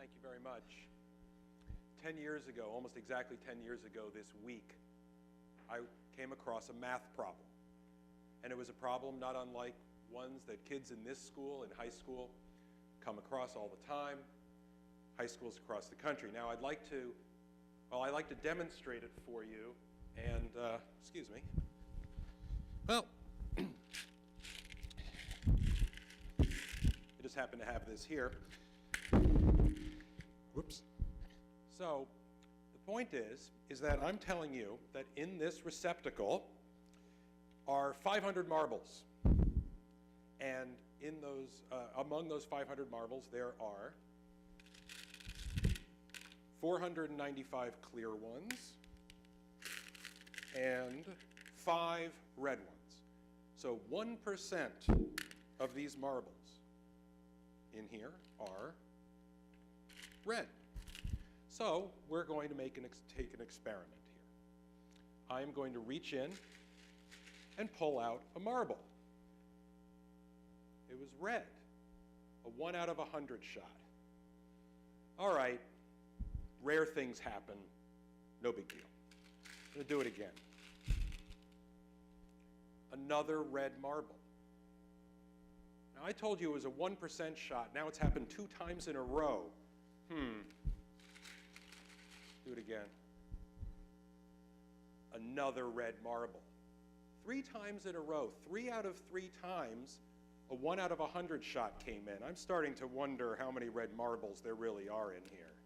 Thank you very much. 10 years ago, almost exactly 10 years ago this week, I came across a math problem. And it was a problem not unlike ones that kids in this school, in high school, come across all the time, high schools across the country. Now I'd like to demonstrate it for you, and, excuse me. Well, I just happen to have this here. Whoops. So the point is that I'm telling you that in this receptacle are 500 marbles. And in those, among those 500 marbles, there are 495 clear ones and 5 red ones. So 1% of these marbles in here are red. So we're going to take an experiment here. I'm going to reach in and pull out a marble. It was red, a 1 out of 100 shot. All right, rare things happen, no big deal. I'm gonna do it again. Another red marble. Now I told you it was a 1% shot, now it's happened 2 times in a row. Do it again. Another red marble. 3 times in a row, 3 out of 3 times, a 1 out of 100 shot came in. I'm starting to wonder how many red marbles there really are in here.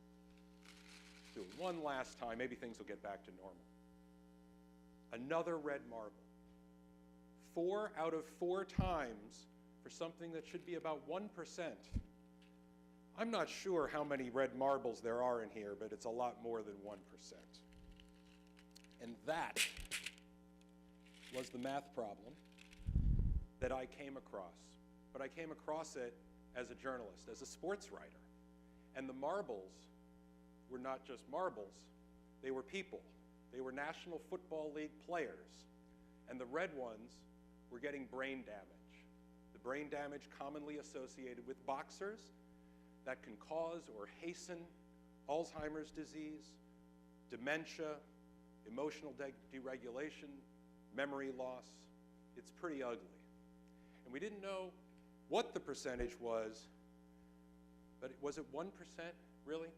Do it one last time, maybe things will get back to normal. Another red marble. 4 out of 4 times for something that should be about 1%. I'm not sure how many red marbles there are in here, but it's a lot more than 1%. And that was the math problem that I came across. But I came across it as a journalist, as a sports writer. And the marbles were not just marbles, they were people. They were National Football League players. And the red ones were getting brain damage. The brain damage commonly associated with boxers that can cause or hasten Alzheimer's disease, dementia, emotional deregulation, memory loss. It's pretty ugly. And we didn't know what the percentage was, but was it 1% really?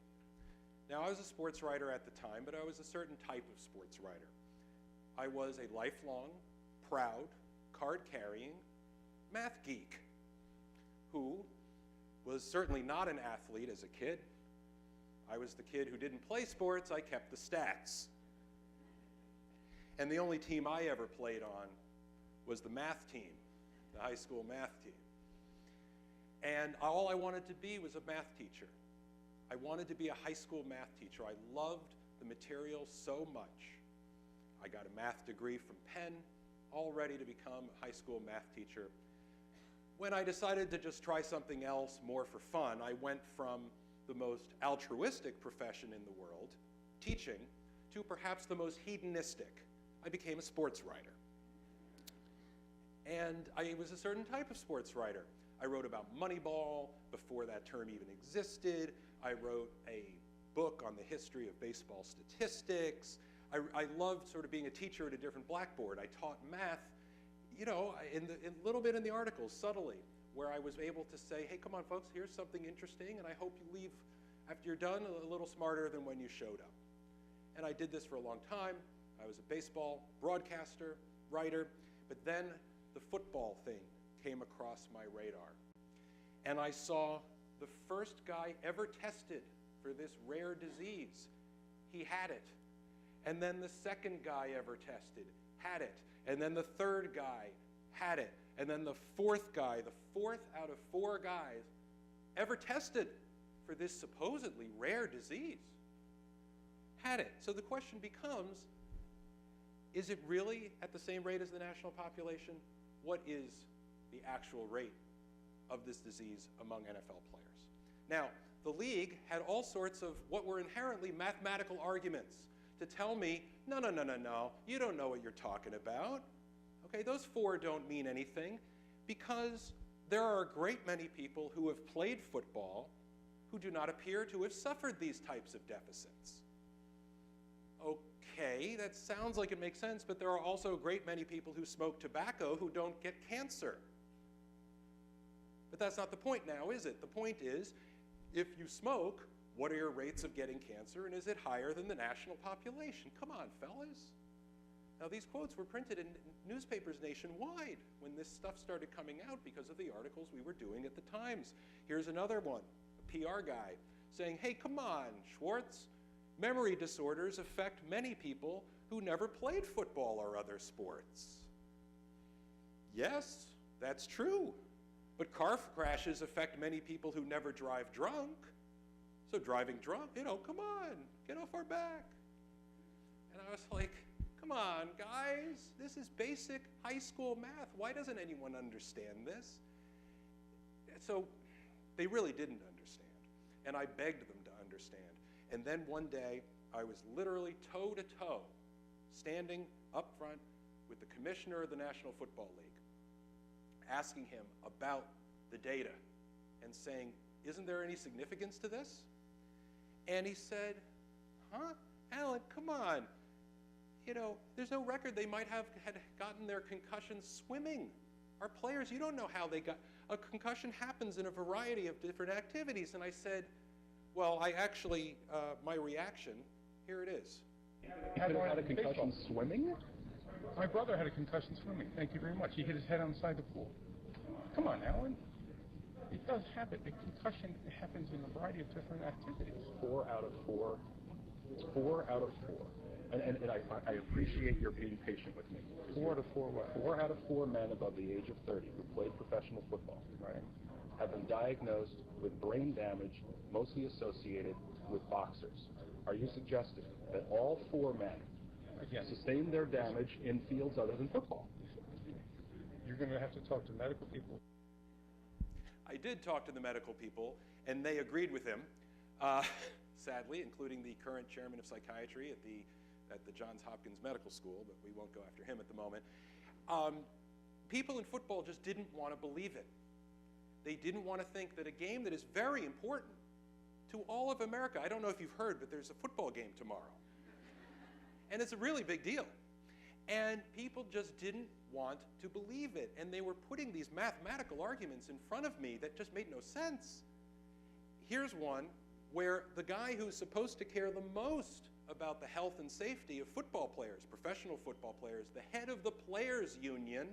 Now I was a sports writer at the time, but I was a certain type of sports writer. I was a lifelong, proud, card-carrying math geek who was certainly not an athlete as a kid. I was the kid who didn't play sports, I kept the stats. And the only team I ever played on was the math team, the high school math team. And all I wanted to be was a math teacher. I wanted to be a high school math teacher. I loved the material so much. I got a math degree from Penn, all ready to become a high school math teacher. When I decided to just try something else more for fun, I went from the most altruistic profession in the world, teaching, to perhaps the most hedonistic. I became a sports writer. And I was a certain type of sports writer. I wrote about Moneyball before that term even existed. I wrote a book on the history of baseball statistics. I loved sort of being a teacher at a different blackboard. I taught math, you know, in a little bit in the articles, subtly, where I was able to say, hey, come on, folks, here's something interesting, and I hope you leave, after you're done, a little smarter than when you showed up. And I did this for a long time. I was a baseball broadcaster, writer, but then the football thing came across my radar. And I saw the first guy ever tested for this rare disease. He had it. And then the second guy ever tested had it. And then the third guy had it. And then the fourth guy, the 4th out of 4 guys ever tested for this supposedly rare disease had it. So the question becomes, is it really at the same rate as the national population? What is the actual rate of this disease among NFL players? Now, the league had all sorts of what were inherently mathematical arguments to tell me, no, you don't know what you're talking about. Okay, those 4 don't mean anything because there are a great many people who have played football who do not appear to have suffered these types of deficits. Okay, that sounds like it makes sense, but there are also a great many people who smoke tobacco who don't get cancer. But that's not the point now, is it? The point is, if you smoke, what are your rates of getting cancer, and is it higher than the national population? Come on, fellas. Now, these quotes were printed in newspapers nationwide when this stuff started coming out because of the articles we were doing at the Times. Here's another one, a PR guy, saying, hey, come on, Schwarz, memory disorders affect many people who never played football or other sports. Yes, that's true. But car crashes affect many people who never drive drunk. So driving drunk, come on, get off our back. And I was like, come on, guys, this is basic high school math. Why doesn't anyone understand this? So they really didn't understand. And I begged them to understand. And then one day, I was literally toe to toe, standing up front with the commissioner of the National Football League, asking him about the data and saying, isn't there any significance to this? And he said, huh? Alan, come on. There's no record they might have had gotten their concussions swimming. Our players, you don't know how they got. A concussion happens in a variety of different activities. And I said, well, I actually, my reaction, here it is. You had a concussion swimming? My brother had a concussion swimming. Thank you very much. He hit his head outside the pool. Come on, Alan. It does happen. A concussion happens in a variety of different activities. 4 out of 4. It's 4 out of 4. And I appreciate your being patient with me. 4 out of 4 what? 4 out of 4 men above the age of 30 who played professional football, right, have been diagnosed with brain damage, mostly associated with boxers. Are you suggesting that all 4 men sustained their damage in fields other than football? You're going to have to talk to medical people. I did talk to the medical people, and they agreed with him, sadly, including the current chairman of psychiatry at the Johns Hopkins Medical School, but we won't go after him at the moment. People in football just didn't want to believe it. They didn't want to think that a game that is very important to all of America, I don't know if you've heard, but there's a football game tomorrow. And it's a really big deal. And people just didn't want to believe it. And they were putting these mathematical arguments in front of me that just made no sense. Here's one where the guy who's supposed to care the most about the health and safety of football players, professional football players, the head of the players union,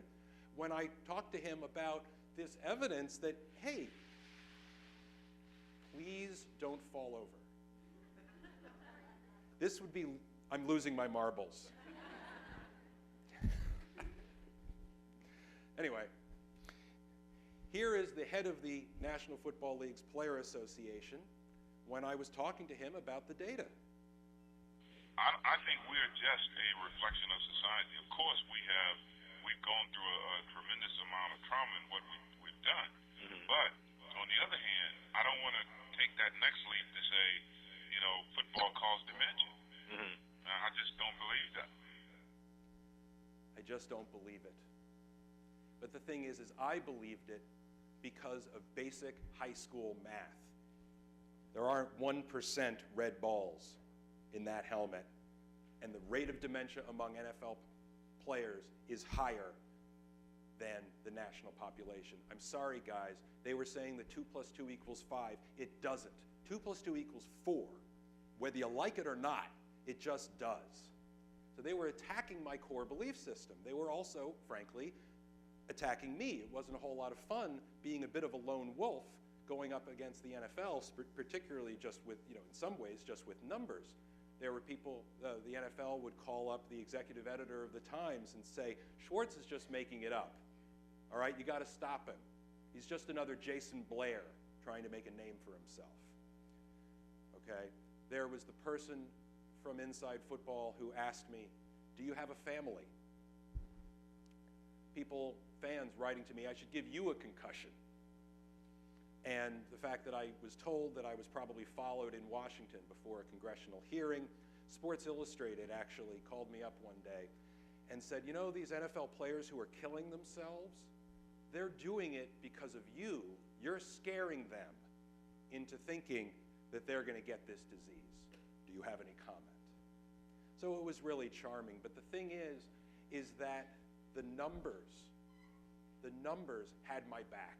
when I talked to him about this evidence that, hey, please don't fall over. This would be, I'm losing my marbles. Anyway, here is the head of the National Football League's Player Association when I was talking to him about the data. I think we're just a reflection of society. Of course, we've gone through a tremendous amount of trauma in what we've done. Mm-hmm. But on the other hand, I don't want to take that next leap to say, football caused dementia. Mm-hmm. I just don't believe that. I just don't believe it. But the thing is I believed it because of basic high school math. There aren't 1% red balls in that helmet, and the rate of dementia among NFL players is higher than the national population. I'm sorry, guys. They were saying that 2 + 2 = 5. It doesn't. 2 + 2 = 4. Whether you like it or not, it just does. So they were attacking my core belief system. They were also, frankly, attacking me. It wasn't a whole lot of fun being a bit of a lone wolf going up against the NFL, particularly just with, in some ways, just with numbers. There were people, the NFL would call up the executive editor of the Times and say, Schwarz is just making it up. All right, you got to stop him. He's just another Jason Blair trying to make a name for himself. Okay, there was the person from Inside Football who asked me, do you have a family? People, fans writing to me, I should give you a concussion. And the fact that I was told that I was probably followed in Washington before a congressional hearing. Sports Illustrated actually called me up one day and said, these NFL players who are killing themselves, they're doing it because of you. You're scaring them. into thinking that they're going to get this disease. Do you have any comment? So it was really charming. But the thing is that the numbers had my back.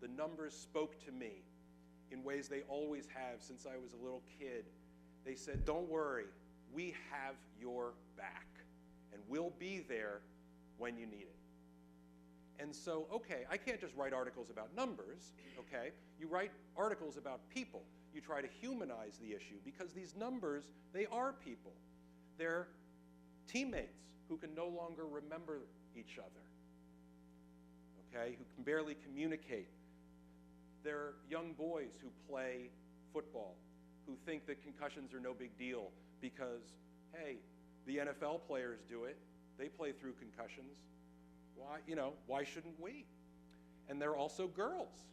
The numbers spoke to me in ways they always have since I was a little kid. They said, don't worry, we have your back, and we'll be there when you need it. And so, okay, I can't just write articles about numbers, okay? You write articles about people. You try to humanize the issue, because these numbers, they are people. They're teammates who can no longer remember each other, okay, who can barely communicate. They're young boys who play football, who think that concussions are no big deal because, hey, the NFL players do it. They play through concussions. Why shouldn't we? And they're also girls,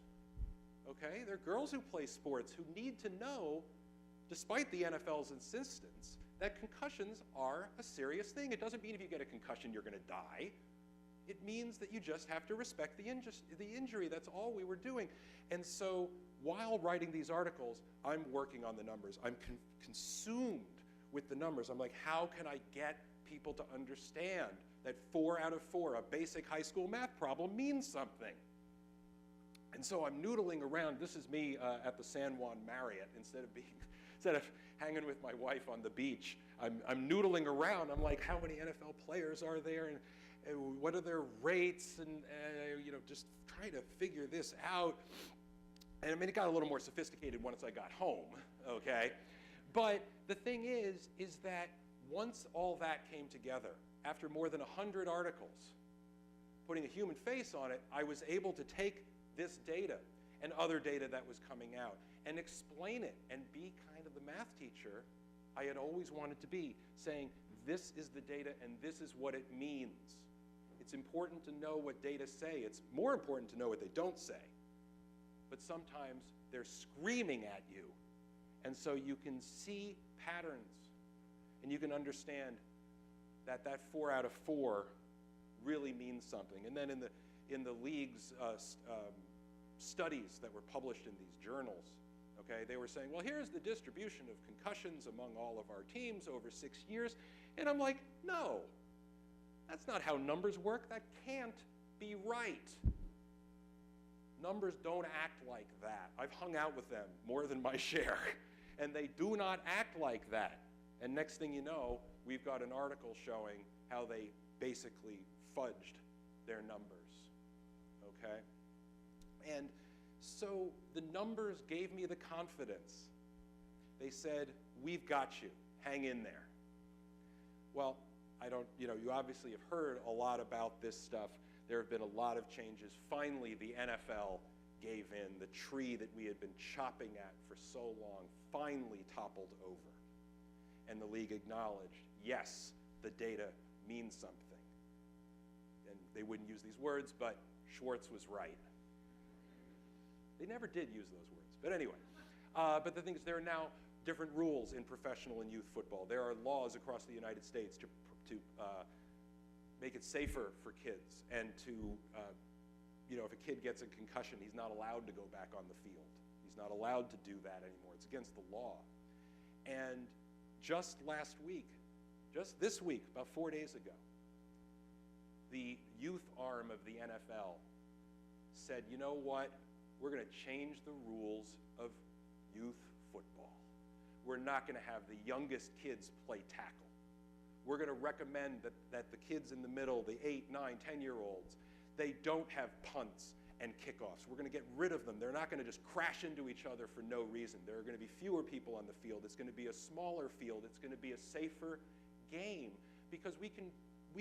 okay? They're girls who play sports who need to know, despite the NFL's insistence, that concussions are a serious thing. It doesn't mean if you get a concussion you're going to die. It means that you just have to respect the injury. That's all we were doing. And so while writing these articles, I'm working on the numbers. I'm consumed with the numbers. I'm like, how can I get people to understand that 4 out of 4, a basic high school math problem, means something? And so I'm noodling around. This is me at the San Juan Marriott. Instead of hanging with my wife on the beach, I'm noodling around. I'm like, how many NFL players are there, and what are their rates, and just trying to figure this out. And I mean, it got a little more sophisticated once I got home, okay? But the thing is that once all that came together, after more than 100 articles, putting a human face on it, I was able to take this data and other data that was coming out and explain it and be kind of the math teacher I had always wanted to be, saying this is the data and this is what it means. It's important to know what data say. It's more important to know what they don't say. But sometimes they're screaming at you. And so you can see patterns and you can understand that 4 out of 4 really means something. And then in the league's studies that were published in these journals, okay, they were saying, well, here's the distribution of concussions among all of our teams over 6 years. And I'm like, no, that's not how numbers work. That can't be right. Numbers don't act like that. I've hung out with them more than my share, and they do not act like that. And next thing you know, we've got an article showing how they basically fudged their numbers, okay? And so the numbers gave me the confidence. They said, we've got you, hang in there. Well, you obviously have heard a lot about this stuff. There have been a lot of changes. Finally, the NFL gave in. The tree that we had been chopping at for so long finally toppled over. And the league acknowledged, yes, the data means something. And they wouldn't use these words, but Schwarz was right. They never did use those words. But anyway, but the thing is, there are now different rules in professional and youth football. There are laws across the United States to make it safer for kids, and to, if a kid gets a concussion, he's not allowed to go back on the field. He's not allowed to do that anymore. It's against the law. And just this week, about 4 days ago, the youth arm of the NFL said, you know what? We're going to change the rules of youth football. We're not going to have the youngest kids play tackle. We're going to recommend that the kids in the middle, the 8, 9, 10-year-olds, they don't have punts and kickoffs. We're going to get rid of them. They're not going to just crash into each other for no reason. There are going to be fewer people on the field. It's going to be a smaller field. It's going to be a safer game, because we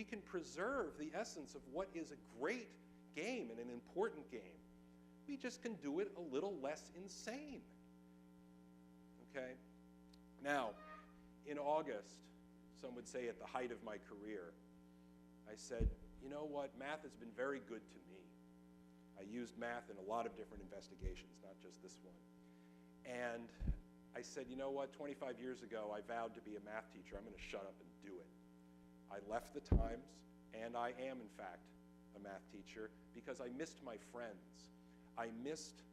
can preserve the essence of what is a great game and an important game. We just can do it a little less insane. Okay? Now, in August, some would say at the height of my career, I said, you know what, math has been very good to me. I used math in a lot of different investigations, not just this one. And I said, you know what, 25 years ago, I vowed to be a math teacher. I'm going to shut up and do it. I left the Times, and I am, in fact, a math teacher, because I missed my friends. I missed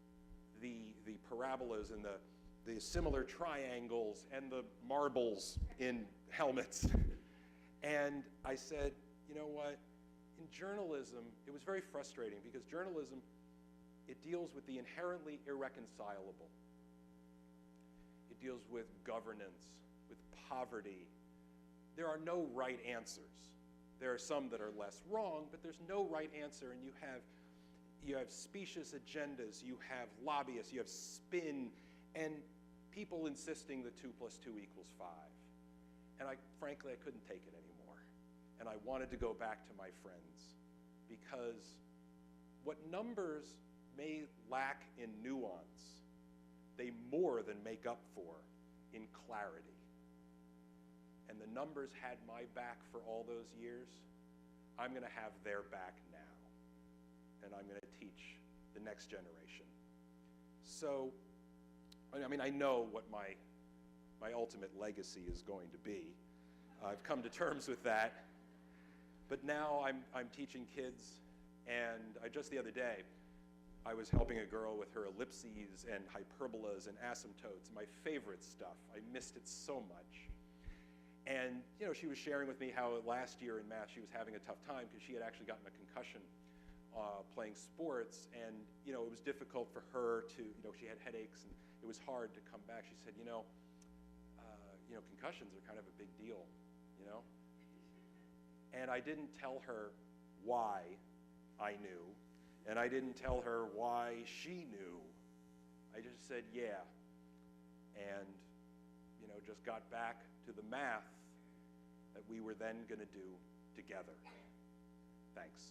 the parabolas and the similar triangles and the marbles in helmets. And I said, you know what? In journalism, it was very frustrating because journalism, it deals with the inherently irreconcilable. It deals with governance, with poverty. There are no right answers. There are some that are less wrong, but there's no right answer, and you have specious agendas, you have lobbyists, you have spin, and people insisting that 2 + 2 = 5. And frankly, I couldn't take it anymore. And I wanted to go back to my friends, because what numbers may lack in nuance, they more than make up for in clarity. And the numbers had my back for all those years. I'm going to have their back now. And I'm going to teach the next generation. So, I mean, I know what my ultimate legacy is going to be. I've come to terms with that. But now I'm teaching kids, and just the other day, I was helping a girl with her ellipses and hyperbolas and asymptotes, my favorite stuff. I missed it so much. And she was sharing with me how last year in math she was having a tough time because she had actually gotten a concussion playing sports, and it was difficult for her to, she had headaches and it was hard to come back. She said, concussions are kind of a big deal, And I didn't tell her why I knew, and I didn't tell her why she knew. I just said, yeah, and just got back to the math that we were then going to do together. Thanks.